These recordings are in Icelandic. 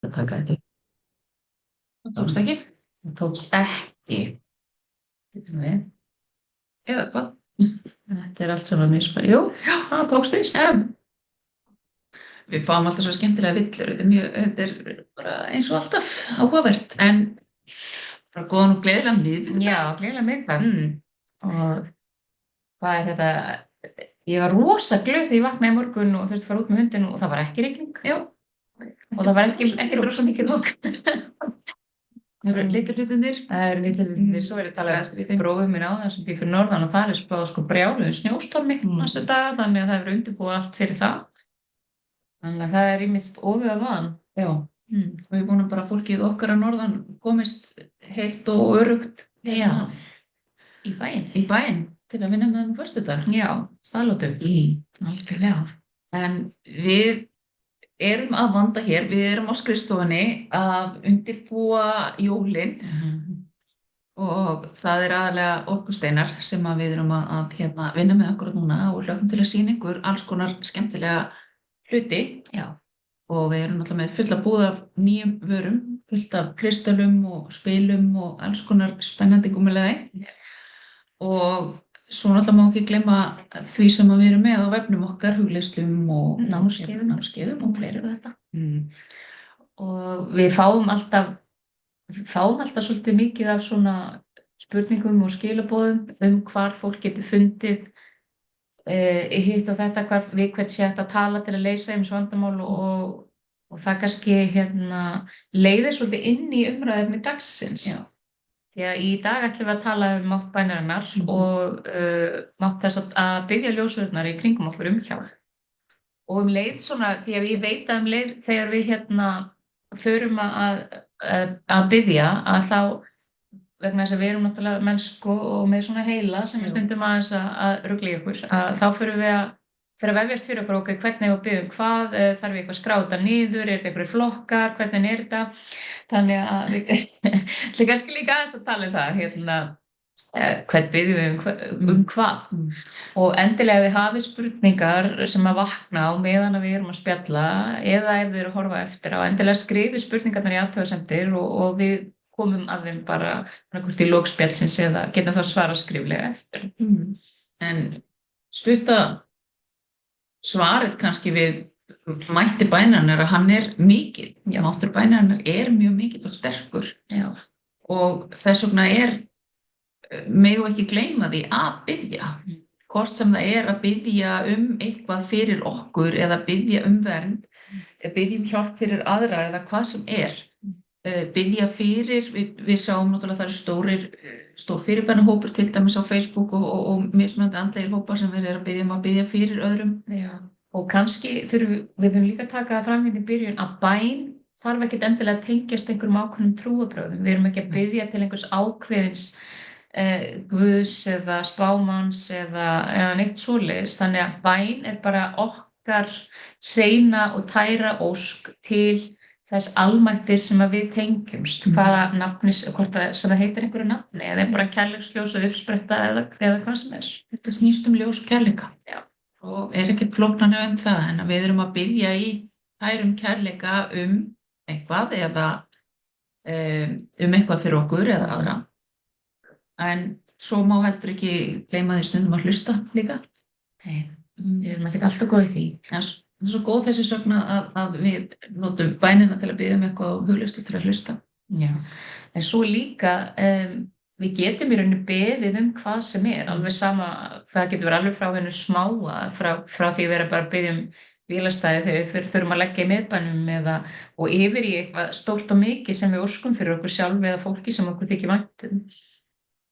að taka þetta. Það tókst ekki. Það tókst ekki. Getum við. Eða hvað? Þetta allt saman misfæri. Jú, það tókst víst. Við fáum alltaf svo skemmtilega villur. Þetta er bara eins og alltaf áhugavert. En bara góðan og gleðilega miðvikudag. Já, gleðilega miðvikudag. Og hvað er þetta? Ég var rosa glöð þegar ég vaknaði í morgun og þurfti að fara út með hundinn og það var ekki rigning. Já. Og það var ekki rosa mikið lok. Það eru litlu hlutirnir. Það eru litlu hlutirnir. Svo er ég talað við bróðum minn á það sem býr fyrir norðan og það er spáð sko brjáluðu snjóstormi næstu daga, þannig að það hefur undirbúið allt fyrir það. Þannig að það er ýmist ofið að van. Já. Og við vonum bara að fólkið okkar á norðan komist heilt og örugt í bæinn til að vinna með þeim á föstudag. Já, staðlótu. Algjörlega. En við erum að vanda hér, við erum á skrifstofunni að undirbúa jólin og það er aðalega orkusteinar sem við erum að vinna með okkur núna og hlökkum til að sýna ykkur alls konar skemmtilega hluti. Já. Og við erum náttúrulega með fulla búð af nýjum vörum, fullt af kristallum og spilum og alls konar spennandi gúmmilaði. Og svo náttúrulega má ekki gleyma því sem við erum með á vefnum okkar, hugleiðslum og námskeiðum og fleiri þetta. Og við fáum alltaf svolítið mikið af svona spurningum og skilaboðum hvar fólk getur fundið hitt og þetta, við hvern sé hægt að tala til að leysa vandamál og það kannski leiðir svolítið inn í umræðefni dagsins. Já. Því að í dag ætlum við að tala mátt bænarinnar og mátt þess að biðja ljósvörðnar í kringum okkur hjálp. Og leið svona, því að ég veit að leið þegar við förum að biðja að þá vegna þess að við erum náttúrulega mennsku og með svona heila sem við stundum aðeins að rugla í okkur, að þá fyrir við að vefjast fyrir okkur okkur hvernig við biðjum hvað, þarf við eitthvað skráta niður, er þetta einhverjir flokkar, hvernig er þetta, þannig að við kannski líka aðeins að tala það, hvern biðjum við hvað. Og endilega þið hafið spurningar sem að vakna á meðan að við erum að spjalla eða ef við erum að horfa eftir á, endilega skrifið spurningarnar í athugasemdir og við komum að þeim bara hvort í lok spjallsins eða getum þá svara skriflega eftir. En stutta svarið kannski við mætti bænarinnar að hann er mikill. Máttur bænarinnar er mjög mikill og sterkur. Já. Og þess vegna megum ekki gleyma því að biðja. Hvort sem það er að biðja eitthvað fyrir okkur eða biðja vernd, biðja hjálp fyrir aðra eða hvað sem er. Biðja fyrir, við sáum náttúrulega það eru stór fyrirbænahópur til dæmis á Facebook og mismunandi andlegir hópar sem við erum að biðja fyrir öðrum. Já. Og kannski við líka að taka það fram í byrjun að bæn þarf ekkert endilega að tengjast einhverjum ákveðnum trúarbrögðum. Við erum ekki að biðja til einhvers ákveðins guðs eða spámanns eða neitt svoleiðis. Þannig að bæn er bara okkar hreina og tæra ósk til þess almætti sem að við tengjumst, hvaða nafni, hvort það heitir einhverju nafni, eða bara kærleiksljós og uppspretta eða hvað sem er. Þetta snýst ljós og kærleika. Já. Og er ekkert flóknara það, en við erum að biðja í tærum kærleika eitthvað eða eitthvað fyrir okkur eða aðra. En svo má heldur ekki gleyma því stundum að hlusta líka. Nei, við erum ekki alltaf góð í því. Það er svo góð þessi sögn að við notum bænina til að biðja eitthvað og hugleiðslu til að hlusta. Já, en svo líka við getum í rauninni beðið hvað sem er, alveg sama, það getur verið alveg frá hennu smáa, frá því við erum bara að biðja bílastæði þegar við þurfum að leggja í miðbænum og yfir í eitthvað stórt og mikið sem við óskum fyrir okkur sjálf eða fólki sem okkur þykir vænt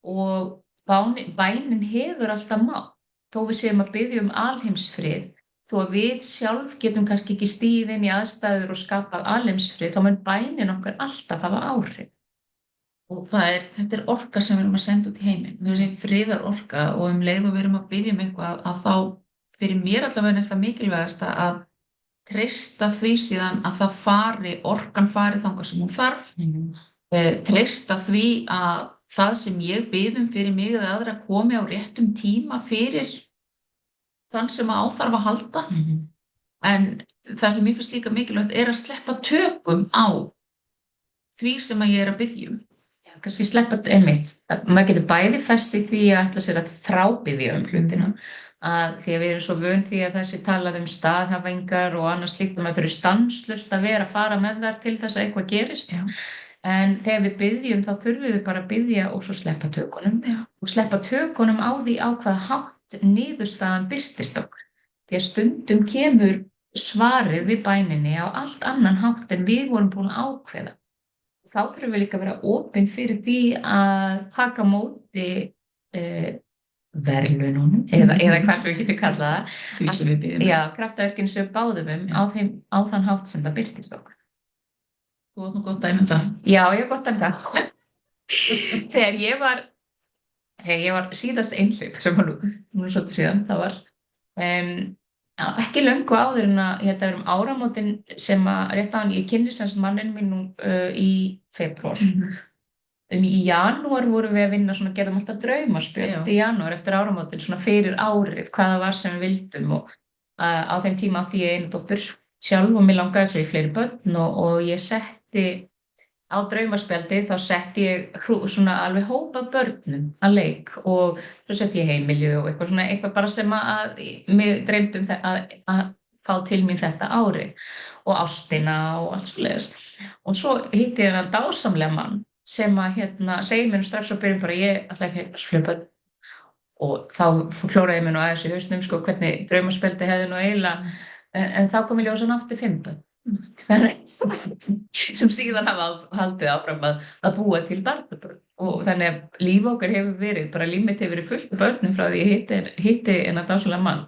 Og bænin hefur alltaf mátt, þó við séum að biðja alheimsfrið. Þó að við sjálf getum kannski ekki stigið inn í aðstæður og skapað alheimsfrið, þá mun bænin okkar alltaf hafa áhrif. Og þetta er orka sem við erum að senda út í heiminn, þessi friðar orka og leið og við erum að biðja eitthvað að þá, fyrir mér allavega er það mikilvægast að treysta því síðan að orkan fari þangað sem hún þarf, treysta því að það sem ég bið fyrir mig eða aðra komi á réttum tíma fyrir þann sem á þarf að halda En það sem mér finnst líka mikilvægt að sleppa tökum á því sem að ég að biðja Já, kannski sleppa einmitt. Maður getur bæði fest í því að ætla sér að þrábiðja hlutina. Að því að við erum svo vön því að þessi talað staðhæfingar og annað slíkt og maður þurfi stanslaust að vera að fara með þar til þess að eitthvað gerist. Já. En þegar við biðjum þá þurfum við bara að biðja og svo sleppa tökunum. Já. Og sleppa tökunum á því á hvaða hátt niðurstaðan birtist okkur. Því að stundum kemur svarið við bæninni á allt annan hátt en við vorum búin að ákveða. Þá þurfum við líka að vera opin fyrir því að taka móti verðlaununum eða hvað sem við getum kallað það. Því sem við biðjum. Já, kraftaverkinu sem við báðum á þann hátt sem það birtist okkur. Þú átt nú gott dæmi það. Já, ég átt gott dæmi það. Þegar ég var síðast einhleyp, sem var nú svolítið síðan, það var ekki löngu áður en að ég held að vera áramótin sem að rétt á hann, ég kynni semst mannin minn í febrúar. Í janúar vorum við að vinna svona, gerðum alltaf draumaspjöld í janúar eftir áramótin, svona fyrir árið, hvaða var sem við vildum og á þeim tíma átti ég einu dóttur sjálf og mér langaði svo í fleiri börn og ég setti á draumaspjaldi, þá setti ég svona alveg hópa börnum að leik og svo setti ég heimili og eitthvað bara sem að mig dreymdi að fá til mín þetta árið og ástina og allt svoleiðis. Og svo hitti ég þennan dásamlega mann sem að segir mér strax á byrjun bara ég ætla ekki að fleiri börn og þá klóraði ég mér nú aðeins í hausnum sko hvernig draumaspjaldi hefði nú eiginlega en þá kom ég ljósa nátti 5 börn. Sem síðan hafa haldið áfram að búa til barnabörn og þannig að líf okkar hefur verið, bara líf mitt hefur verið fullt af börnum frá því ég hitti þennan dásamlega mann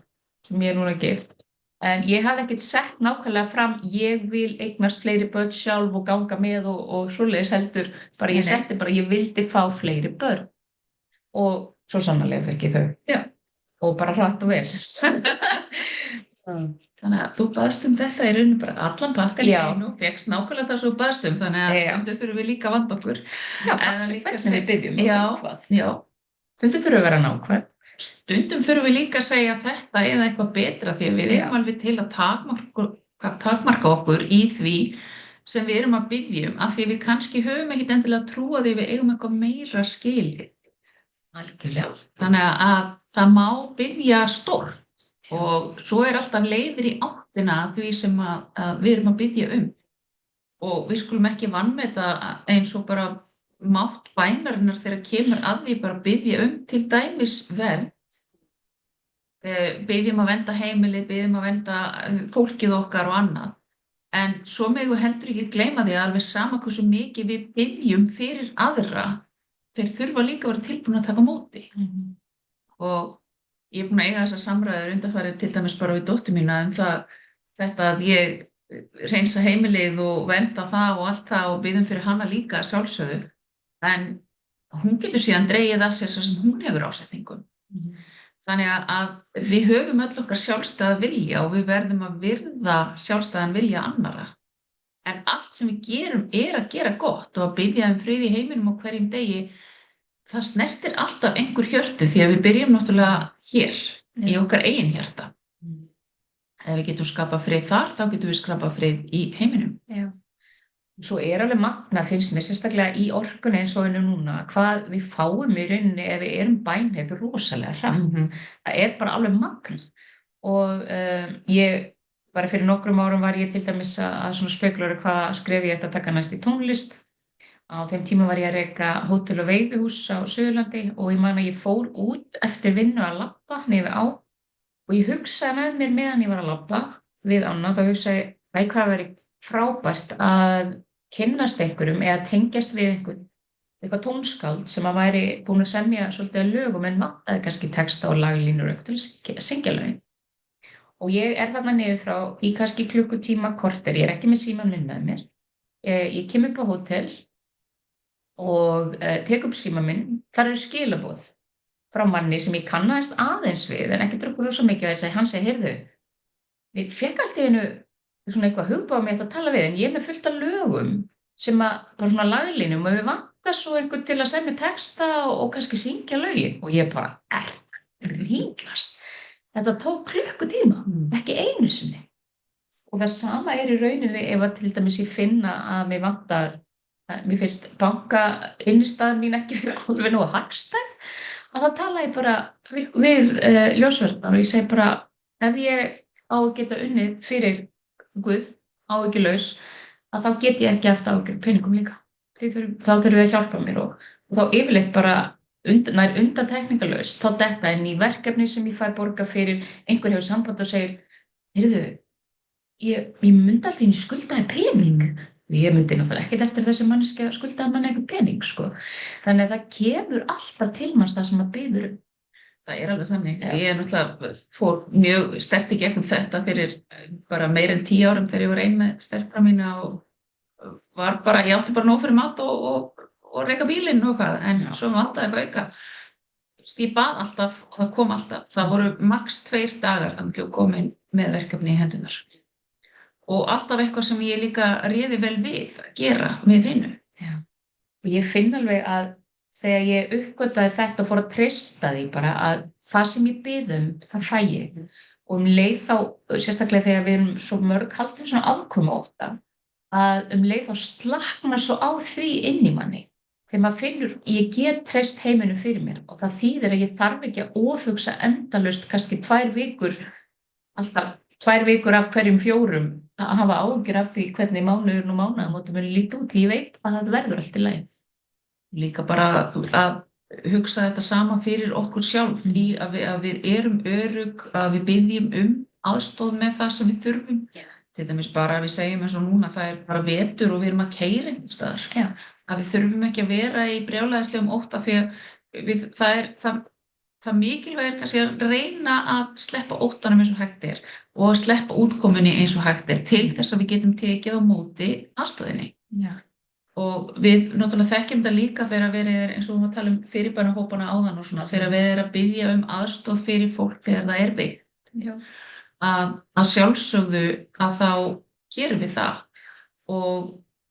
sem ég er núna gift. En ég hafði ekkert sett nákvæmlega fram, ég vil eignast fleiri börn sjálf og ganga með og svoleiðis heldur, bara ég setti bara, ég vildi fá fleiri börn og svo sannarlega fekk ég þau. Já. Og bara hratt og vel. Þannig að þú baðst þetta í rauninu bara allan pakkan í einu og fékkst nákvæmlega það svo baðst þannig að stundum þurfum við líka að vanda okkur. Já, hvernig við byrjum. Já. Stundum þurfum við að vera nákvæm. Stundum þurfum við líka að segja þetta eða eitthvað betra því að við erum alveg til að takmarka okkur í því sem við erum að biðja af því við kannski höfum ekkert endilega trúa því við eigum eitthvað meira skilið. Algjörlega. Þannig að það má biðja stórt. Og svo alltaf leiðir í áttina því sem að við erum að biðja og við skulum ekki vanmeta eins og bara mátt bænarinnar þegar kemur að því bara biðja til dæmis vernd biðjum að vernda heimilið, biðjum að vernda fólkið okkar og annað en svo megum við heldur ekki gleyma því að alveg sama hversu mikið við biðjum fyrir aðra þeir þurfa líka að vera tilbúin að taka á móti og ég er búin að eiga þessar samræður undanfarið til dæmis bara við dóttur mína þetta að ég hreinsa heimilið og vernda það og allt það og biðjum fyrir hana líka sjálfsögðu en hún getur síðan dregið af sér sem hún hefur ásetningum. Þannig að við höfum öll okkar sjálfstæða vilja og við verðum að virða sjálfstæðan vilja annarra. En allt sem við gerum að gera gott og að biðja frið í heiminum á hverjum degi það snertir alltaf einhver hjörtu því að við byrjum náttúrulega hér í okkar eigin hjarta. Ef við getum skapað frið þar, þá getum við skapað frið í heiminum. Já. Svo alveg magnað finnst mér sérstaklega í orkunni eins og núna, hvað við fáum í rauninni ef við erum bænheyrð rosalega hratt. Það bara alveg magnað. Og ég, bara fyrir nokkrum árum var ég til dæmis að svona spekulera hvað skref ég að taka næst í tónlist. Á þeim tíma var ég að reka hótel og veiðihús á Suðurlandi og ég man að ég fór út eftir vinnu að labba niður á og ég hugsaði með mér meðan ég var að labba við ána, þá hugsaði ég, hvað væri frábært að kynnast einhverjum eða tengjast við eitthvað tónskáld sem að væri búin að semja svolítið að lögum en vantaði kannski texta og laglínur til að syngja lögin. Og ég þarna niður frá í kannski klukkutíma korter, ég ekki með símann minn með mér, ég kem upp á hótel og tek upp síma minn, þar eru skilaboð frá manni sem ég kannaðist aðeins við en ekki drukkur svo mikið að hann segi, heyrðu, við fekk allt í einu svona eitthvað hugbúið mér að tala við en ég með fullt af lögum sem bara svona laglínum og við vantar svo einhvern til að semja texta og kannski syngja lögin og ég bara hínglast. Þetta tók klukkutíma, ekki einu sinni Og það sama í rauninni ef að til dæmis ég finna að mér vantar, mér finnst banka innistæðan mín ekki fyrir alveg nógu hagstæð, að þá tala ég bara við ljósverðarnar og ég segi bara ef ég á að geta unnið fyrir Guð, áhyggjulaus, að þá get ég ekki haft áhyggjur af peningum líka. Þá þurfum við að hjálpa mér og þá yfirleitt bara nær undantekningarlaust þá detta inn í verkefni sem ég fæ borga fyrir, einhver hefur samband og segir, heyrðu, ég myndi alltaf inn skuldaði pening. Ég myndi náttúrulega ekkert eftir þessi manneskja skuldaði manni eitthvað pening, sko. Þannig að það kemur alltaf til manns það sem maður biður um. Það alveg þannig. Já. Ég náttúrulega fór mjög sterkt í gegnum þetta fyrir bara meira en 10 árum þegar ég var ein með stelpuna mína og var bara, ég átti bara nóg fyrir mat og reka bílinn og hvað, en svo vantaði eitthvað auka. Ég bað alltaf og það kom alltaf. Það voru max 2 dagar þannig að ég kom inn með verkefni í hendunar. Og alltaf eitthvað sem ég líka réði vel við að gera með hinu. Já. Og ég finn alveg að þegar ég uppgötaði þetta og fór að treysta því bara að það sem ég bið það fæ ég. Og leið þá, sérstaklega þegar við erum svo mörg haldin svona afkomu ofta, að leið þá slaknar svo á því inn í manni. Þegar maður finnur, ég get treyst heiminum fyrir mér og það þýðir að ég þarf ekki að ofhugsa endalaust kannski 2 vikur, alltaf 2 vikur af hverjum 4 að hafa áhyggjur af því hvernig mánuðurinn og mánaðamótin muni líta út. Ég veit að það verður allt í lagi. Líka bara að hugsa þetta saman fyrir okkur sjálf í að við erum örugg, að við biðjum aðstoð með það sem við þurfum. Til dæmis bara að við segjum eins og núna það bara vetur og við erum að keyra einhvers staðar. Að við þurfum ekki að vera í brjálæðislegum ótta því að það mikilvægt kannski að reyna að sleppa óttanum eins og hægt og að sleppa útkomunni eins og hægt til þess að við getum tekið á móti aðstoðinni. Já. Og við náttúrulega þekkjum þetta líka þegar verið eins og við tala fyrirbænahópana áðan og svona, þegar verið að biðja aðstoð fyrir fólk þegar það veikt. Já. Að sjálfsögðu að þá gerum við það. Og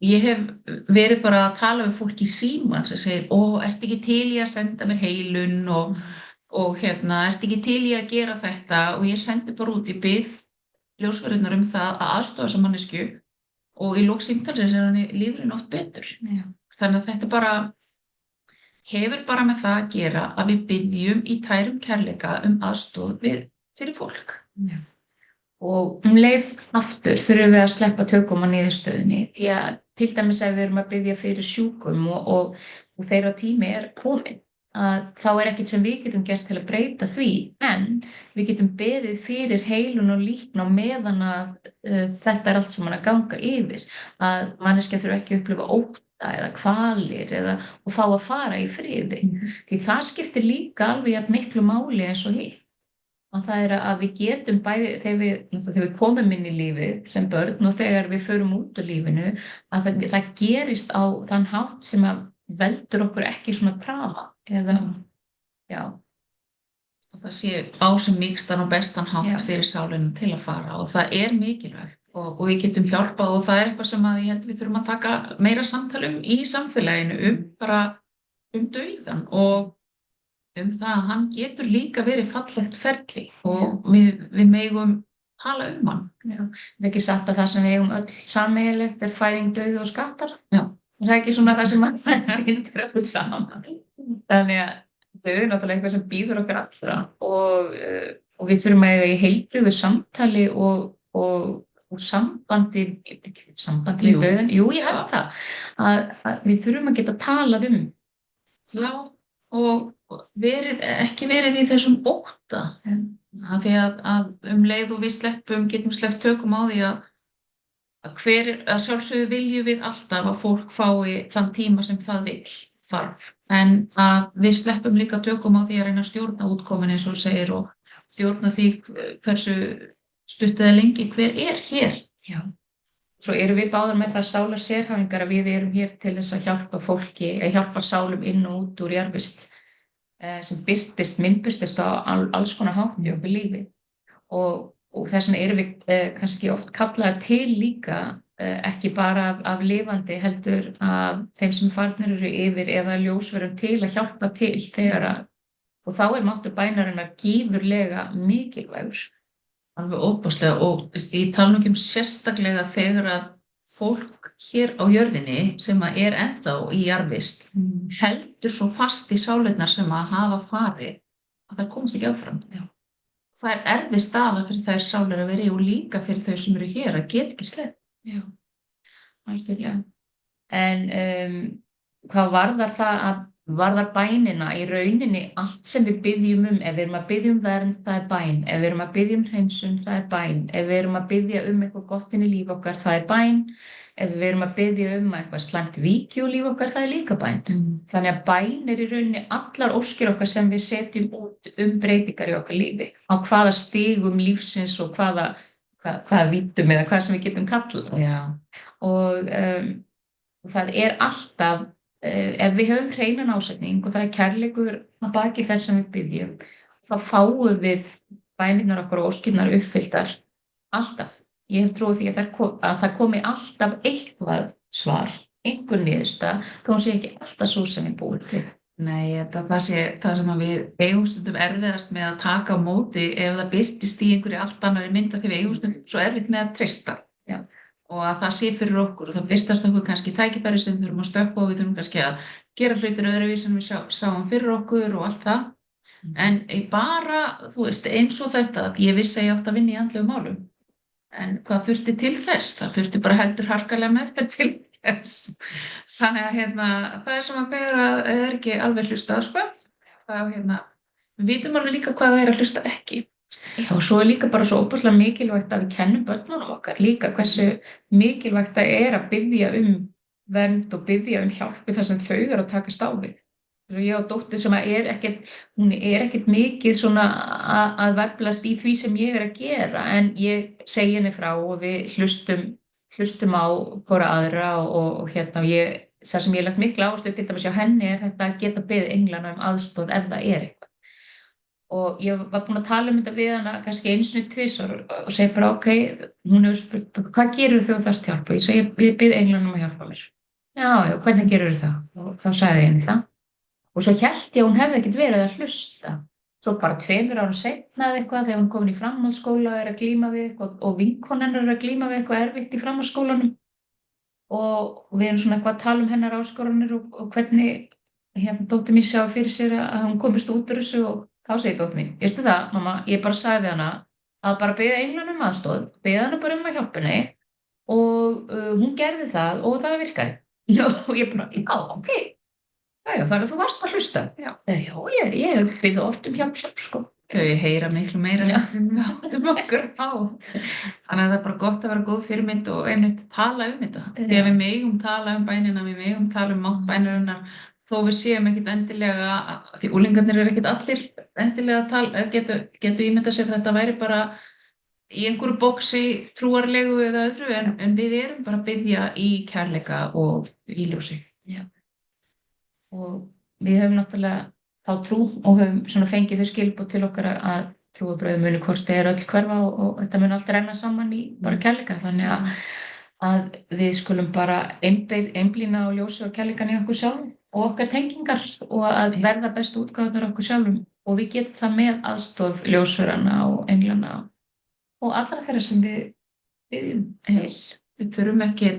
ég hef verið bara að tala við fólk í síman sem segir, ertu ekki til í að senda mér heilun og ertu ekki til í að gera þetta, og ég sendi bara út í bið ljósverðirnar það að aðstoða þessa manneskju og í lok símtalsins henni líður henni oft betur. Já. Þannig að þetta bara hefur bara með það að gera að við biðjum í tærum kærleika aðstoð fyrir fólk. Já. Og leið aftur þurfum við að sleppa tökum á niðurstöðunni því að til dæmis ef við erum að biðja fyrir sjúkum og þeirra tími kominn, að þá ekkert sem við getum gert til að breyta því, en við getum beðið fyrir heilun og líkn á meðan að þetta allt saman að ganga yfir, að manneskja þurfa ekki að upplifa ótta eða kvalir og fá að fara í friði. Því það skiptir líka alveg jafn miklu máli eins og hitt. Að það að við getum bæði, þegar við komum inn í lífið sem börn og þegar við förum út úr lífinu, að það gerist á þann hátt sem að veldur okkur ekki svona trauma já. Og það sé á sem mýkstan og bestan hátt fyrir sálinu til að fara og það mikilvægt og við getum hjálpað og það eitthvað sem að ég held við þurfum að taka meira samtal í samfélaginu bara dauðan og það að hann getur líka verið fallegt ferli og við megum tala hann. Já. Það ekki sagt að það sem við eigum öll sameiginlegt fæðing, dauði og skattar? Já. Það ekki svona það sem mann yndir öllu saman. Þannig að dauði náttúrulega eitthvað sem býður okkur allra og við þurfum að eiga í heilbrigðu samtali og sambandi við dauðan. Jú, ég held það. Að við þurfum að geta talað Já, og ekki verið í þessum ótta. Af því að leið og við getum sleppt tökum á því að sjálfsögðu viljum við alltaf að fólk fái þann tíma sem það þarf, en að við sleppum líka tökum á því að reyna að stjórna útkomin eins og segir og stjórna því hversu stutt eða lengi hver hér. Já. Svo erum við báðar með það sálar sérhæfingar að við erum hér til þess að hjálpa fólki, að hjálpa sálum inn og út úr jarðvist sem myndbirtist á alls konar hátt í okkur lífi og þess vegna erum við kannski oft kallaðar til líka ekki bara af lifandi heldur af þeim sem farnir eru yfir eða ljósverum til að hjálpa til og þá máttur bænarinnar gífurlega mikilvægur alveg óbúslega og ég tala nú ekki sérstaklega þegar að fólk hér á jörðinni sem að ennþá í jarðvist heldur svo fast í sáleirnar sem að hafa farið að það komast ekki áfram. Já. Það erfið staða fyrir þær sálir að vera í og líka fyrir þau sem eru hér að geta ekki sleppt. Já, algjörlega. En hvað varðar bænina í rauninni allt sem við biðjum ef við erum að biðja vernd, það er bæn, ef við erum að biðja hreinsun, það er bæn, ef við erum að biðja eitthvað gott inn í líf okkar, það er bæn, ef við erum að biðja að eitthvað slæmt víki úr líf okkar, það er líka bæn. Þannig að bæn í rauninni allar óskir okkar sem við setjum út breytingar í okkar lífi, á hvaða stigum lífsins og hvaða vítum eða hvað sem við getum kallað. Já. Og það er alltaf ef við höfum hreinan ásetning og það er kærleikur að baki þess sem við biðjum, þá fáum við bænirnar okkar og óskirnar uppfylltar alltaf. Ég hef trúið því að það komi alltaf eitthvað svar, einhver niðurstaða, þó sé ekki alltaf svo sem við búum til. Nei, það sé það sem að við eigum stundum erfiðast með að taka á móti ef það birtist í einhverju allt annari mynd af því við eigum stundum svo erfitt með að treysta. Já. Og að það sé fyrir okkur og það birtast okkur kannski tækifæri sem við þurfum að stökkva og við þurfum kannski að gera hlutir öðruvísi sem við sáum fyrir okkur og allt það. En bara, þú veist, eins og þetta, ég vissi að ég átti að vinna í andlegum málum. En hvað þurfti til þess? Það þurfti bara heldur harkalega meðferð til þess. Þannig að það er sem að þegar að það er ekki alveg hlustað, sko. Við vitum alveg líka hvað það er að hlusta ekki. Já, og svo er líka bara svo óbúslega mikilvægt að við kennum börnunum okkar líka hversu mikilvægt það er að biðja vernd og biðja hjálp við það sem þau eru að takast á við. Ég á dóttur sem hún er ekkert mikið svona að veflast í því sem ég er að gera, en ég segi henni frá og við hlustum á hvora aðra og það sem ég lagt mikla áherslu til dæmis hjá henni er þetta að geta beðið englana aðstoð ef það er eitthvað. Og ég var búin að tala þetta við hana kannski einu sinni tvisvar og segi bara ok, hún hefur spurt, hvað gerir þú þarft hjálp? Og ég segi, ég bið englanum að hjálpa mér. Já, hvernig gerir það? Og þá sagði ég henni það. Og svo hélt ég að hún hefði ekkert verið að hlusta. Svo bara 2 árum seinna eða eitthvað þegar hún komin í framhaldsskóla og er að glíma við eitthvað og vinkonan hennar er að glíma við eitthvað erfitt í framhaldsskólanum. Og við erum svona eitthvað að tala hennar áskoranir og hvernig dóttir mín sjá fyrir sér að hún komist út úr þessu og þá segir dóttir mín, veistu það, mamma, ég bara sagði við hana að bara biðja englanum aðstoð, biðja hana bara að hjálpa henni og hún gerði það og það virkaði. Og ég bara, já, ok, já, þannig að þú varst að hlusta. Já, ég biðja oft hjálp sjálf, sko. Þau heyra miklu meira en við áttum okkur á. Þannig að það er bara gott að vera góð fyrirmynd og einmitt tala þetta. Þegar við megum tala bænina, við megum tala mátt bænarinnar, þó við séum ekkert endilega, því úlingarnir eru ekkert allir endilega getu ímyndað sér þetta væri bara í einhverju boxi trúarlegu eða öðru, en við erum bara að biðja í kærleika og í ljósi. Já. Og við höfum náttúrulega þá trú og höfum svona fengið þau skilboð til okkar að trúarbrögð muni hvort er öll hverfa og þetta mun allt renna saman í bara kærleika, þannig að við skulum bara einblína á ljósi og kærleikan í okkur sjálfum og okkar tengingar og að verða bestu útgáðunar okkur sjálfum og við getum það með aðstoð ljósverana og englana og allra þeirra sem við biðjum til. Við þurfum ekki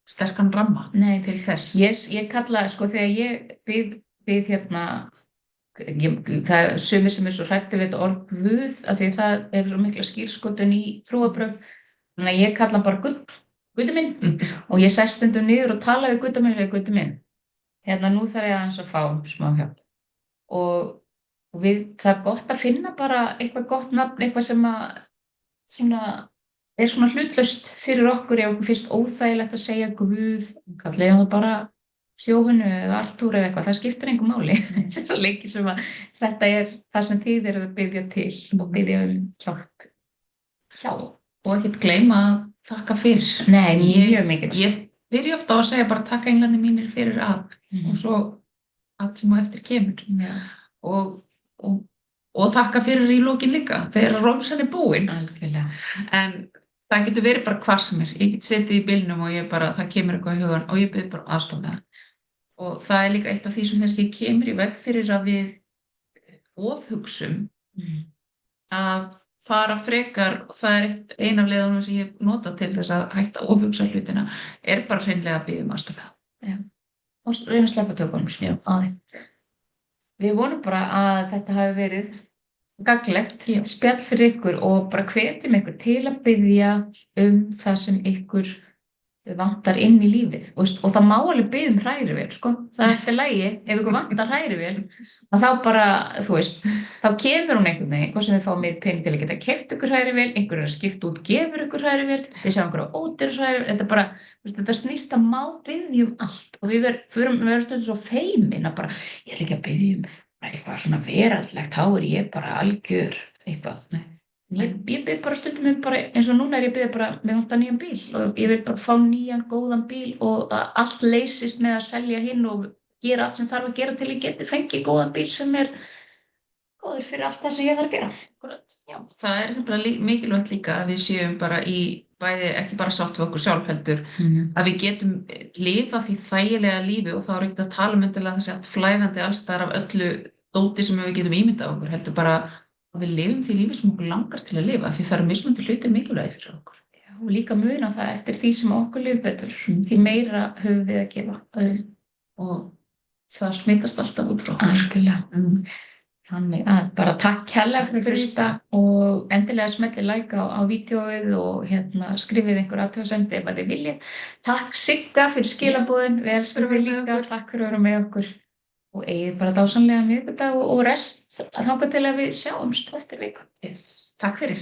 sterkan ramma. Nei, til þess. Ég kalla, sko, þegar ég bið það er sumir sem er svo hræddir við þetta orð Guð af því það er svo mikla skírskotun í trúarbrögð, þannig að ég kalla bara Guð minn og ég sest stundum niður og tala við Guð minn. Nú þarf ég aðeins að fá smá hjálp og það er gott að finna bara eitthvað gott nafn, eitthvað sem er svona hlutlaust fyrir okkur ef okkur finnst óþægilegt að segja Guð, kallið það bara Sjóhunu eða Artúr eða eitthvað, það skiptir engu máli. Svo lengi sem að þetta er það sem þið eru að biðja til og biðja hjálp. Já, og ekkert gleyma að þakka fyrir. Nei, mjög mikilvægt. Ég byrja ofta á að segja bara takk englandi mínir fyrir og svo allt sem á eftir kemur. Og þakka fyrir í lokin líka þegar rómsan er búin. Algjörlega. En það getur verið bara hvar sem er. Ég get setið í bílnum og það kemur eitthvað í hugan og ég byrð bara aðstoð með það. Og það er líka eitt af því sem kannski kemur í veg fyrir að við ofhugsum að fara frekar, það er ein af leiðunum sem ég hef notað til þess að hætta ofugsa hlutina, bara hreinlega að biðja aðstoð. Já. Og reyna að sleppa tökunum Já. á því. Við vonum bara að þetta hafi verið gagnlegt spjall fyrir ykkur og bara hvetjum ykkur til að biðja það sem ykkur vantar inn í lífið og það má alveg biðja hrærivél, sko. Það er alltaf lægi ef ykkur vantar hrærivél að þá bara, þá kemur hún einhvern veginn, hvað sem við fáum meir pening til að geta keypt ykkur hrærivél, einhver að skipta út, gefur ykkur hrærivél, við sjáum einhverja ódýra hrærivél, þetta bara, þetta snýst að má biðja allt og við verðum stundum svo feimin að bara, ég ætla ekki að biðja eitthvað svona veraldlegt, þá ég bara algjör eitthvað. Ég bið bara stundum bara, eins og núna ég bið bara, mér vantar nýjan bíl og ég vil bara fá nýjan góðan bíl og allt leysist með að selja hinn og gera allt sem þarf að gera til ég geti fengið góðan bíl sem góður fyrir allt það sem ég þarf að gera. Já, það nefnilega mikilvægt líka að við séum bara í bæði, ekki bara sátt við okkur sjálf heldur, að við getum lifað því þægilega lífi og þá ekkert að tala endilega þessi allt flæðandi allsstaðar af öllu dóti sem við getum ímyndað okkur, heldur bara að við lifum því lífi sem okkur langar til að lifa, því það eru mismunandi hlutir mikilvægir fyrir okkur. Já, og líka muna það eftir því sem okkur lifir betur, því meira höfum við að gefa og það smitast alltaf út frá okkur. Algjörlega. Þannig að bara takk kærlega fyrir að hlusta og endilega smelli like á vídeóið og skrifið einhver athugasemd ef að þið viljið. Takk Sigga fyrir skilaboðin, við elskum þig líka, takk fyrir að vera með okkur og eigið bara dásamlega miðvikudag og rest þangað til að við sjáumst eftir viku. Takk fyrir.